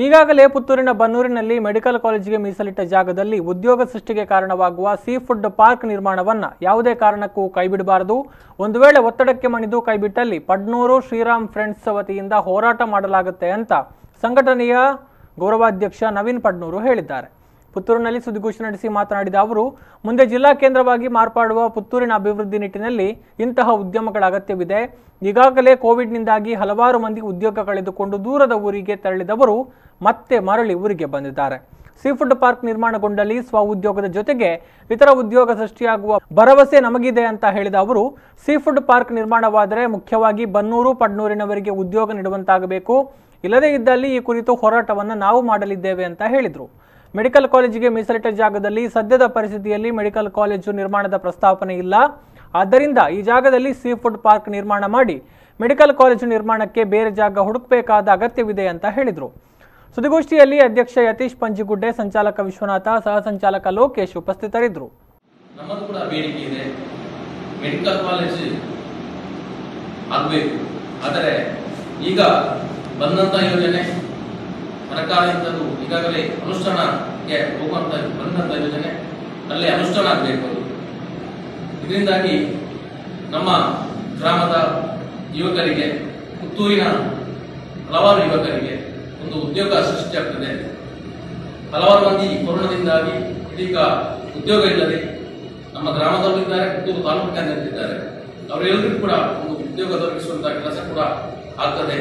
ಈಗಾಗಲೇ ಪುತ್ತೂರಿನ ಬನ್ನೂರಿನಲ್ಲಿ ಮೆಡಿಕಲ್ ಕಾಲೇಜಿಗೆ ಮೀಸಲಿಟ್ಟ ಜಾಗದಲ್ಲಿ ಉದ್ಯೋಗ ಸೃಷ್ಟಿಗೆ ಕಾರಣವಾಗುವ ಸೀ ಫುಡ್ ಪಾರ್ಕ್ ನಿರ್ಮಾಣವನ್ನು ಯಾವುದೇ ಕಾರಣಕ್ಕೂ ಕೈಬಿಡಬಾರದು. ಒಂದು ವೇಳೆ ಒತ್ತಡಕ್ಕೆ ಮಣಿದು ಕೈಬಿಟ್ಟಲ್ಲಿ ಪಡ್ನೂರು ಶ್ರೀರಾಮ್ ಫ್ರೆಂಡ್ಸ್ ವತಿಯಿಂದ ಹೋರಾಟ ಮಾಡಲಾಗುತ್ತೆ ಅಂತ ಸಂಘಟನೆಯ ಗೌರವಾಧ್ಯಕ್ಷ ನವೀನ್ ಪಡ್ನೂರು ಹೇಳಿದ್ದಾರೆ. ಪುತ್ತೂರಿನಲ್ಲಿ ಸುದ್ದಿಗೋಷ್ಠಿ ನಡೆಸಿ ಮಾತನಾಡಿದ ಅವರು, ಮುಂದೆ ಜಿಲ್ಲಾ ಕೇಂದ್ರವಾಗಿ ಮಾರ್ಪಾಡುವ ಪುತ್ತೂರಿನ ಅಭಿವೃದ್ಧಿ ನಿಟ್ಟಿನಲ್ಲಿ ಇಂತಹ ಉದ್ಯಮಗಳ ಅಗತ್ಯವಿದೆ. ಈಗಾಗಲೇ ಕೋವಿಡ್ನಿಂದಾಗಿ ಹಲವಾರು ಮಂದಿ ಉದ್ಯೋಗ ಕಳೆದುಕೊಂಡು ದೂರದ ಊರಿಗೆ ತೆರಳಿದವರು ಮತ್ತೆ ಮರಳಿ ಊರಿಗೆ ಬಂದಿದ್ದಾರೆ. ಸೀಫುಡ್ ಪಾರ್ಕ್ ನಿರ್ಮಾಣಗೊಂಡಲ್ಲಿ ಸ್ವಉದ್ಯೋಗದ ಜೊತೆಗೆ ಇತರ ಉದ್ಯೋಗ ಸೃಷ್ಟಿಯಾಗುವ ಭರವಸೆ ನಮಗಿದೆ ಅಂತ ಹೇಳಿದ ಅವರು, ಸೀಫುಡ್ ಪಾರ್ಕ್ ನಿರ್ಮಾಣವಾದರೆ ಮುಖ್ಯವಾಗಿ ಬನ್ನೂರು ಪಡ್ನೂರಿನವರಿಗೆ ಉದ್ಯೋಗ ನೀಡುವಂತಾಗಬೇಕು. ಇಲ್ಲದೇ ಇದ್ದಲ್ಲಿ ಈ ಕುರಿತು ಹೋರಾಟವನ್ನು ನಾವು ಮಾಡಲಿದ್ದೇವೆ ಅಂತ ಹೇಳಿದರು. ಮೆಡಿಕಲ್ ಕಾಲೇಜಿಗೆ ಮೀಸಲಿಟ್ಟ ಜಾಗದಲ್ಲಿ ಸದ್ಯದ ಪರಿಸ್ಥಿತಿಯಲ್ಲಿ ಮೆಡಿಕಲ್ ಕಾಲೇಜು ನಿರ್ಮಾಣದ ಪ್ರಸ್ತಾವನೆ ಇಲ್ಲ. ಆದ್ದರಿಂದ ಈ ಜಾಗದಲ್ಲಿ ಸೀಫುಡ್ ಪಾರ್ಕ್ ನಿರ್ಮಾಣ ಮಾಡಿ ಮೆಡಿಕಲ್ ಕಾಲೇಜು ನಿರ್ಮಾಣಕ್ಕೆ ಬೇರೆ ಜಾಗ ಹುಡುಕಬೇಕಾದ ಅಗತ್ಯವಿದೆ ಅಂತ ಹೇಳಿದರು. ಸುದ್ದಿಗೋಷ್ಠಿಯಲ್ಲಿ ಅಧ್ಯಕ್ಷ ಯತೀಶ್ ಪಂಜಿಗುಡ್ಡೆ, ಸಂಚಾಲಕ ವಿಶ್ವನಾಥ, ಸಹ ಸಂಚಾಲಕ ಲೋಕೇಶ್ ಉಪಸ್ಥಿತರಿದ್ದರು. ನಮ್ಮದು ಕೂಡ ಬೇಡಿಕೆ ಇದೆ, ಮೆಡಿಕಲ್ ಕಾಲೇಜ್ ಆಗಬೇಕು. ಆದರೆ ಈಗ ಬಂದಂತ ಯೋಜನೆ ಸರ್ಕಾರದಿಂದಲೂ ಈಗಾಗಲೇ ಅನುಷ್ಠಾನಕ್ಕೆ ಹೋಗುವಂತ ಬಂದಂತ ಯೋಜನೆ ಅಲ್ಲೇ ಅನುಷ್ಠಾನ ಆಗಬೇಕು. ಇದರಿಂದಾಗಿ ನಮ್ಮ ಗ್ರಾಮದ ಯುವಕರಿಗೆ, ಪುತ್ತೂರಿನ ಹಲವಾರು ಯುವಕರಿಗೆ ಒಂದು ಉದ್ಯೋಗ ಸೃಷ್ಟಿಯಾಗ್ತದೆ. ಹಲವಾರು ಮಂದಿ ಕೊರೋನಾದಿಂದಾಗಿ ಇದೀಗ ಉದ್ಯೋಗ ಇಲ್ಲದೆ ನಮ್ಮ ಗ್ರಾಮದಲ್ಲಿದ್ದಾರೆ, ಪುತ್ತೂರು ತಾಲೂಕಿನಲ್ಲಿದ್ದಾರೆ. ಅವರೆಲ್ಲರಿಗೂ ಕೂಡ ಒಂದು ಉದ್ಯೋಗ ದೊರಕಿಸುವಂತಹ ಕೆಲಸ ಕೂಡ ಆಗ್ತದೆ.